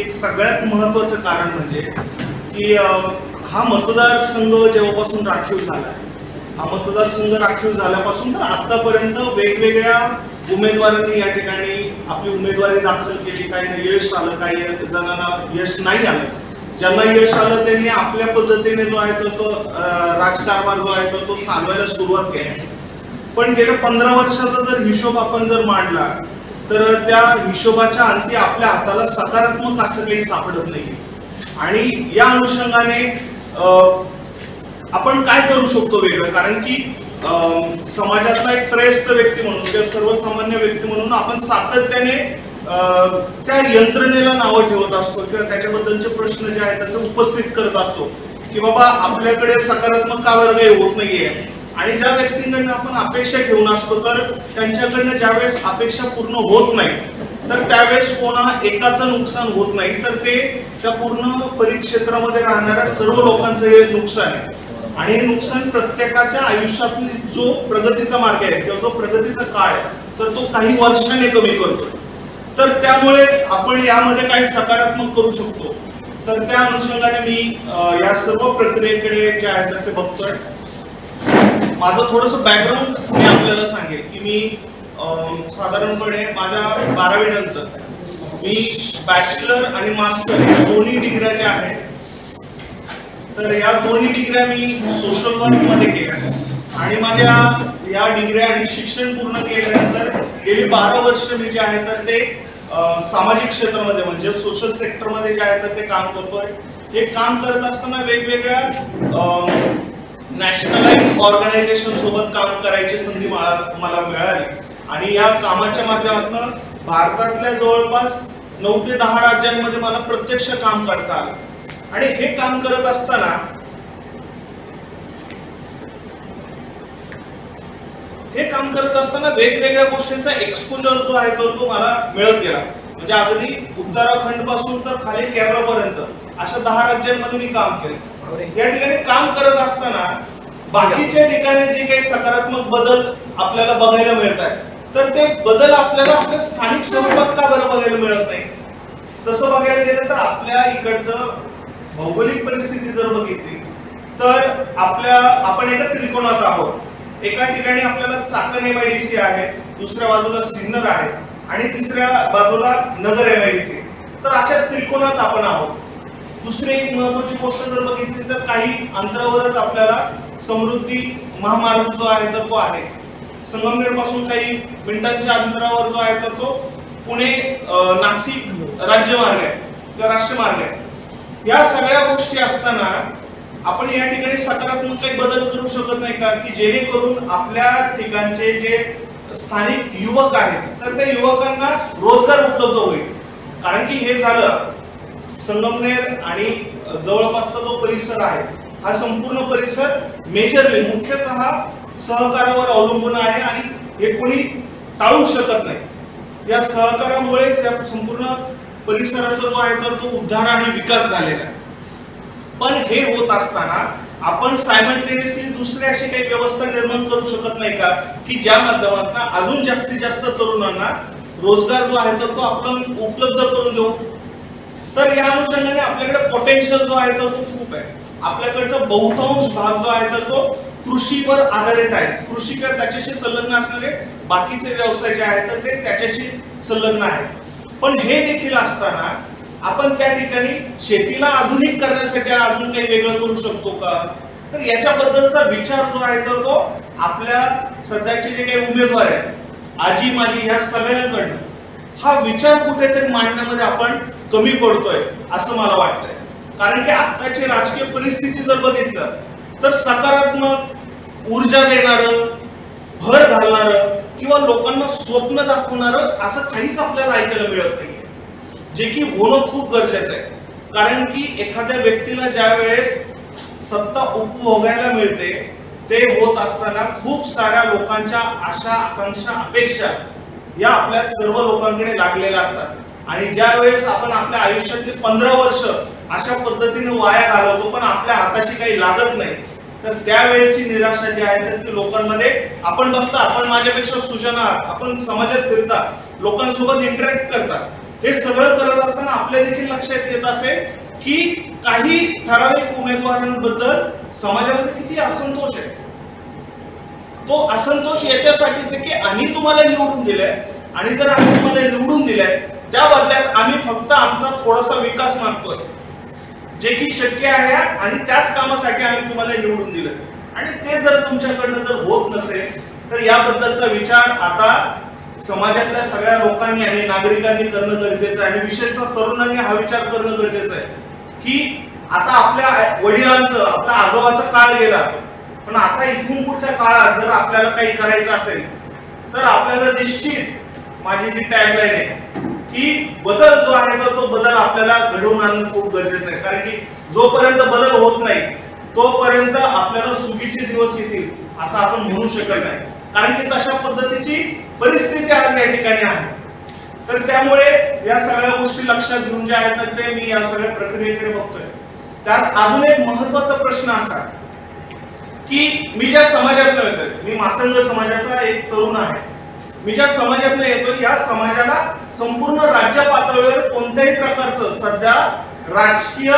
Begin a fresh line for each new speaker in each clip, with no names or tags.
एक सगळ्यात महत्त्वाचं कारण म्हणजे की हा मतदारसंघ जेव्हापासून राखीव झाला आहे, हा मतदारसंघ राखीव झाल्यापासून तर आतापर्यंत वेगवेगळ्या उमेदवारांनी या ठिकाणी आपली उमेदवारी दाखल केली. काही यश आलं, काही जणांना यश नाही आलं. ज्यांना यश आलं त्यांनी आपल्या पद्धतीने जो आहे तो राजकारभार जो आहे तो चालवायला सुरुवात केली. पण गेल्या 15 वर्षाचा जर हिशोब आपण जर मांडला तर त्या हिशोबाच्या अंती आपल्या हाताला सकारात्मक असं काही सापडत नाही. आणि या अनुषंगाने आपण काय करू शकतो वेगळं, कारण की समाजातला एक त्रयस्थ व्यक्ती म्हणून किंवा सर्वसामान्य व्यक्ती म्हणून आपण सातत्याने त्या यंत्रणेला नावं ठेवत असतो किंवा त्याच्याबद्दलचे प्रश्न जे आहेत ते उपस्थित करत असतो की बाबा आपल्याकडे सकारात्मक का बरं काही होत नाहीये. आणि ज्या व्यक्तींकडनं आपण अपेक्षा ठेवून असतो तर त्यांच्याकडनं ज्यावेळेस अपेक्षा पूर्ण होत नाही तर त्यावेळेस कोणा एकाचं नुकसान होत नाही तर ते त्या पूर्ण परिक्षेत्रामध्ये राहणाऱ्या सर्व लोकांचं हे नुकसान आहे. आणि हे नुकसान प्रत्येकाच्या आयुष्यातली जो प्रगतीचा मार्ग आहे किंवा जो प्रगतीचा काळ आहे तर तो काही वर्षाने कमी करतो. तर त्यामुळे आपण यामध्ये काही सकारात्मक करू शकतो. तर त्या अनुषंगाने मी या सर्व प्रक्रियेकडे जे आहे ते बघतोय. माझं थोडंसं बॅकग्राऊंड मी आपल्याला सांगेल की मी साधारणपणे माझ्या 12वी नंतर मी बॅचलर आणि मास्टर या दोन्ही डिग्र्या ज्या आहेत तर या दोन्ही डिग्र्या मी सोशल वर्क मध्ये केल्या. आणि माझ्या या डिग्र्या आणि शिक्षण पूर्ण केल्यानंतर गेली 12 वर्ष मी जे आहे तर ते सामाजिक क्षेत्रामध्ये म्हणजे सोशल सेक्टरमध्ये जे आहे तर ते काम करतोय. हे काम करत असताना वेगवेगळ्या नॅशनलाइज ऑर्गनायझेशन सोबत काम करायची संधी मला मिळाली. आणि या कामाच्या माध्यमातून भारतातल्या जवळपास 9 ते 10 राज्यांमध्ये मला प्रत्यक्ष काम करता आलं. आणि हे काम करत असताना वेगवेगळ्या गोष्टींचा एक्सपोजर जो आहे तो मला मिळत गेला. म्हणजे अगदी उत्तराखंड पासून तर खाली केरळपर्यंत अशा 10 राज्यांमध्ये मी काम केलं. या ठिकाणी काम करत असताना बाकीच्या ठिकाणी जे काही सकारात्मक बदल आपल्याला बघायला मिळतात तर ते बदल आपल्याला आपल्या स्थानिक स्वरूपात का बरं बघायला मिळत नाही. तसं बघायला गेलं तर आपल्या इकडचं भौगोलिक परिस्थिती जर बघितली तर आपण एका त्रिकोणात आहोत. एका ठिकाणी आपल्याला चाकण MIDC आहे, दुसऱ्या बाजूला सिन्नर आहे आणि तिसऱ्या बाजूला नगर MIDC. तर अशा त्रिकोणात आपण आहोत. दुसरी एक महत्वाची गोष्ट जर बघितली तर काही अंतरावरच आपल्याला समृद्धी महामार्ग जो आहे तर तो आहे. संगमनेर पासून काही मिनिटांच्या अंतरावर जो आहे तर तो पुणे नाशिक राज्यमार्ग आहे किंवा राष्ट्रमार्ग आहे. या सगळ्या गोष्टी असताना आपण या ठिकाणी सकारात्मक काही बदल करू शकत नाही का की जेणेकरून आपल्या ठिकाणचे जे स्थानिक युवक आहेत तर त्या युवकांना रोजगार उपलब्ध होईल. कारण की हे झालं संगमनेर आणि जवळपासचा जो परिसर आहे हा संपूर्ण परिसर मेजरली मुख्यतः सहकारावर अवलंबून आहे आणि हे कोणी टाळू शकत नाही. या सहकारामुळेच या संपूर्ण परिसराचा जो आहे तर तो उद्धार आणि विकास झालेला आहे. पण हे होत असताना आपण सायमल्टेनियसली दुसरी अशी काही व्यवस्था निर्माण करू शकत नाही का की ज्या माध्यमातून अजून जास्तीत जास्त तरुणांना रोजगार जो आहे तर तो आपण उपलब्ध करून देऊ. तर या अनुषंगाने आपल्याकडे पोटेन्शियल जो आहे तर तो खूप आहे. आपल्याकडचा बहुतांश भाग जो आहे तर तो कृषीवर आधारित आहे. कृषी किंवा त्याच्याशी संलग्न असणारे बाकीचे व्यवसाय जे आहेत तर ते त्याच्याशी संलग्न आहेत. पण हे देखील असताना आपण त्या ठिकाणी शेतीला आधुनिक करण्यासाठी अजून काही वेगळं करू शकतो का. तर याच्याबद्दलचा विचार जो आहे तर तो आपल्या सध्याचे जे काही उमेदवार आहेत आजी माजी या सगळ्यांकडनं हा विचार कुठेतरी मांडण्यामध्ये आपण कमी पडतोय असं मला वाटतंय. कारण की आताची राजकीय परिस्थिती जर बघितलं तर सकारात्मक ऊर्जा देणारं, भर घालणारं किंवा लोकांना स्वप्न दाखवणारं असं काहीच आपल्याला ऐकायला मिळत नाहीये, जे की होणं खूप गरजेचं आहे. कारण की एखाद्या व्यक्तीला ज्या वेळेस सत्ता उपभोगायला मिळते ते होत असताना खूप साऱ्या लोकांच्या आशा आकांक्षा अपेक्षा या आपल्या सर्व लोकांकडे लागलेल्या असतात. आणि ज्या वेळेस आपण आपल्या आयुष्यातले 15 वर्ष अशा पद्धतीने वाया घालवतो पण आपल्या हाताशी काही लागत नाही तर त्यावेळेची निराशा जी आहे तर ती लोकांमध्ये आपण बघता. आपण माझ्यापेक्षा सुजाण आहात, आपण समाजात फिरता, लोकांसोबत इंटरॅक्ट करता. हे सगळं करत असताना आपल्या देखील लक्षात येत असेल की काही ठराविक उमेदवारांबद्दल समाजामध्ये किती असंतोष आहे. तो असंतोष याच्यासाठीच आहे की आम्ही तुम्हाला निवडून दिलंय आणि जर आम्ही तुम्हाला निवडून दिलंय त्या बदल्यात आम्ही फक्त आमचा थोडासा विकास मागतोय, जे की शक्य आहे आणि त्याच कामासाठी आम्ही तुम्हाला निवडून दिलं. आणि ते जर तुमच्याकडनं जर होत नसेल तर याबद्दलचा विचार आता समाजातल्या सगळ्या लोकांनी आणि नागरिकांनी करणं गरजेचं आहे. आणि विशेषतः तरुणांनी हा विचार करणं गरजेचं आहे की आता आपल्या वडिलांचं आपल्या आजोबाचा काळ गेला, पण आता इथून पुढच्या काळात जर आपल्याला काही करायचं असेल तर आपल्याला निश्चित माझी जी टॅगलाईन आहे की बदल जो आहे तो बदल आपल्याला घडवून आणणं खूप गरजेचं आहे. कारण की जोपर्यंत बदल होत नाही तोपर्यंत आपल्याला सुखीचे दिवस येतील असं आपण म्हणू शकत नाही. कारण की तशा पद्धतीची परिस्थिती आज या ठिकाणी आहे. तर त्यामुळे या सगळ्या गोष्टी लक्षात घेऊन जे आहेत ते मी या सगळ्या प्रक्रियेकडे बघतोय. त्यात अजून एक महत्वाचा प्रश्न असा की मी ज्या समाजातून येतोय, मी मातंग समाजाचा एक तरुण आहे, मी ज्या समाजातून येतोय या समाजाला संपूर्ण राज्य पातळीवर कोणत्याही प्रकारचं सध्या राजकीय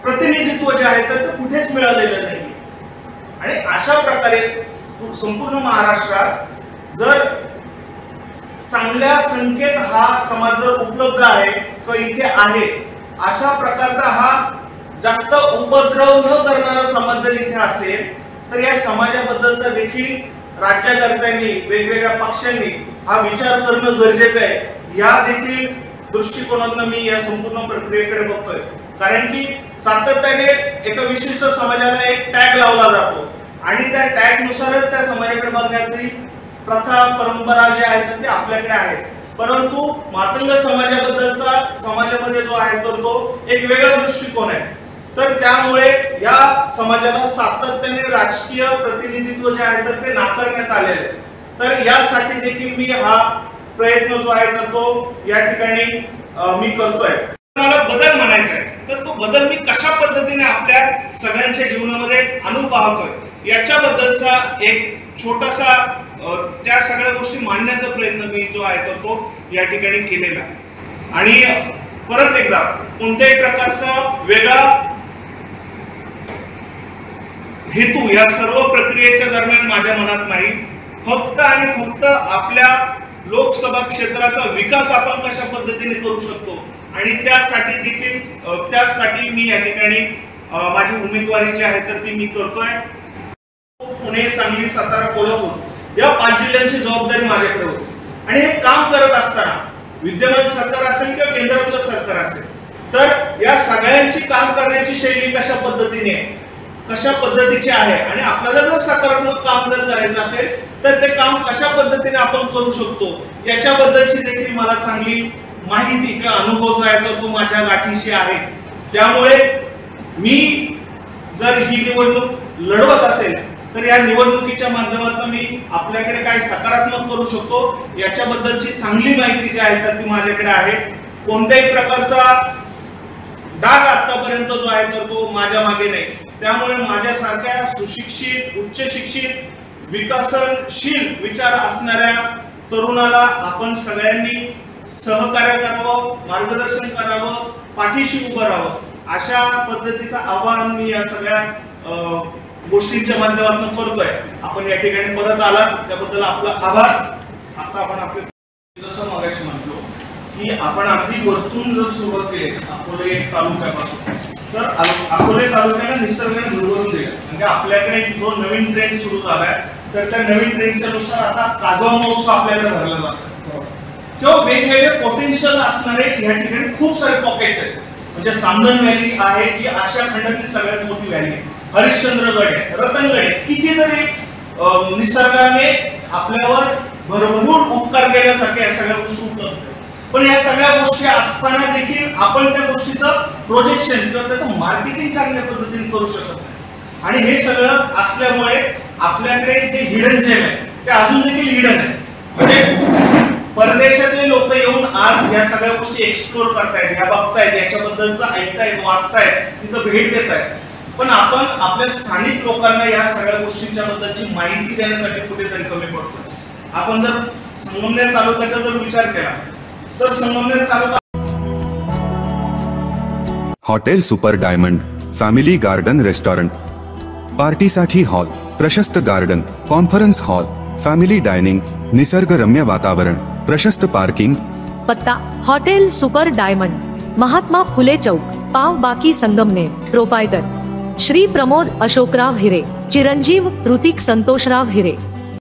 प्रतिनिधित्व जे आहे ते कुठेच मिळालेलं नाही. आणि अशा प्रकारे संपूर्ण महाराष्ट्रात जर चांगल्या संख्येत हा समाज जर उपलब्ध आहे किंवा इथे आहे, अशा प्रकारचा हा जास्त उपद्रव न करणारा समाज जर इथे असेल तर या समाजाबद्दलचा देखील राज्यकर्त्यांनी वेगवेगळ्या पक्षांनी हा विचार करणं गरजेचं आहे. या देखील दृष्टिकोनातून मी या संपूर्ण प्रक्रियेकडे बघतोय. कारण की सातत्याने एका विशिष्ट समाजाला एक टॅग लावला जातो आणि त्या टॅग नुसारच त्या समाजाकडे बघण्याची प्रथा परंपरा जे आहेत ते आपल्याकडे आहे. परंतु मातंग समाजाबद्दलचा समाजामध्ये जो आहे तर तो एक वेगळा दृष्टिकोन आहे. तर त्यामुळे या समाजाला सातत्याने राजकीय प्रतिनिधित्व जे आहे तर ते नाकारण्यात आलेले आहे. तर यासाठी देखील मी हा प्रयत्न जो आहे तर तो या ठिकाणी मी करतोय. मला बदल म्हणायचा आहे तर तो बदल मी कशा पद्धतीने आपल्या सगळ्यांच्या जीवनामध्ये आणून पाहतोय याच्याबद्दलचा एक छोटासा त्या सगळ्या गोष्टी मांडण्याचा प्रयत्न मी जो आहे तर तो या ठिकाणी केलेला आहे. आणि परत एकदा कोणत्याही प्रकारचा वेगळा हेतू या सर्व प्रक्रियेच्या दरम्यान माझ्या मनात नाही. फक्त आणि फक्त आपल्या लोकसभा क्षेत्राचा विकास आपण कशा पद्धतीने करू शकतो आणि त्यासाठी देखील त्यासाठी मी या ठिकाणी माझी उमेदवारी जी आहे तर ती मी करतोय. पुणे, सांगली, सातारा, कोल्हापूर या 5 जिल्ह्यांची जबाबदारी माझ्याकडे होती. आणि हे काम करत असताना विद्यमान सरकार असेल किंवा केंद्रातलं सरकार असेल तर या सगळ्यांची काम करण्याची शैली कशा पद्धतीने कशा पद्धतीची आहे आणि आपल्याला जर सकारात्मक काम जर करायचं असेल तर ते काम कशा पद्धतीने आपण करू शकतो याच्याबद्दलची देखील मला चांगली माहिती किंवा अनुभव जो आहे तो माझ्या गाठीशी आहे. त्यामुळे मी जर ही निवडणूक लढवत असेल तर या निवडणुकीच्या माध्यमातून मी आपल्याकडे काय सकारात्मक करू शकतो याच्याबद्दलची चांगली माहिती जी आहे तर ती माझ्याकडे आहे. कोणत्याही प्रकारचा डाग आतापर्यंत जो आहे तर तो माझ्या मागे नाही. त्यामुळे माझ्यासारख्या सुशिक्षित, उच्च शिक्षित, विकसनशील विचार असणाऱ्या तरुणाला आपण सगळ्यांनी सहकार्य करावं, मार्गदर्शन करावं, पाठीशी उभं राहावं अशा पद्धतीचं आवाहन मी या सगळ्या गोष्टींच्या माध्यमातून करतोय. आपण या ठिकाणी परत आलात त्याबद्दल आपला आभार. आता आपण आपले जसं मगाशी म्हटलो की आपण अगदी वरतून जर सुरुवात केली अकोले तालुक्यापासून तर अकोले तालुक्याला निसर्गाने भरभरून दिलं. म्हणजे आपल्याकडे जो नवीन ट्रेंड सुरू झालाय तर त्या नवीन ट्रेंडच्या नुसार आता काजवा महोत्सव आपल्याकडे भरला जातो किंवा वेगवेगळे पोटेन्शियल असणारे या ठिकाणी खूप सारे पॉकेट्स आहेत. म्हणजे सांदन व्हॅली आहे जी आशिया खंडातली सगळ्यात मोठी व्हॅली आहे. हरिश्चंद्रगड आहे, रतनगड आहे, कितीतरी निसर्गाने आपल्यावर भरभरून उपकार केल्यासारख्या या सगळ्या गोष्टी उपलब्ध आहेत. पण या सगळ्या गोष्टी असताना देखील आपण त्या गोष्टीचं प्रोजेक्शन किंवा त्याचं मार्केटिंग चांगल्या पद्धतीने करू शकत नाही. आणि हे सगळं असल्यामुळे आपल्याकडे जे हिडन जेम आहे ते अजून देखील हिडन आहे. म्हणजे परदेशातले लोक येऊन आज या सगळ्या गोष्टी एक्सप्लोर करतायत, या बघतायत, याच्याबद्दलचं ऐकतायत, वाचतायत, तिथं भेट देतायत. पण आपण आपल्या स्थानिक लोकांना या सगळ्या गोष्टींच्या बद्दलची माहिती देण्यासाठी कुठेतरी कमी पडतो. आपण जर संगमनेर तालुक्याचा जर विचार केला तर Sangamner taluka
hotel super diamond family garden restaurant, पार्टीसाठी हॉल, प्रशस्त garden, conference hall, family dining, निसर्गरम्य वातावरण, प्रशस्त पार्किंग.
पत्ता hotel super diamond, Mahatma Phule Chowk, पाव बाकी संगमनेर. प्रोपायटर श्री प्रमोद अशोकराव हिरे, चिरंजीव ऋतिक संतोषराव हिरे.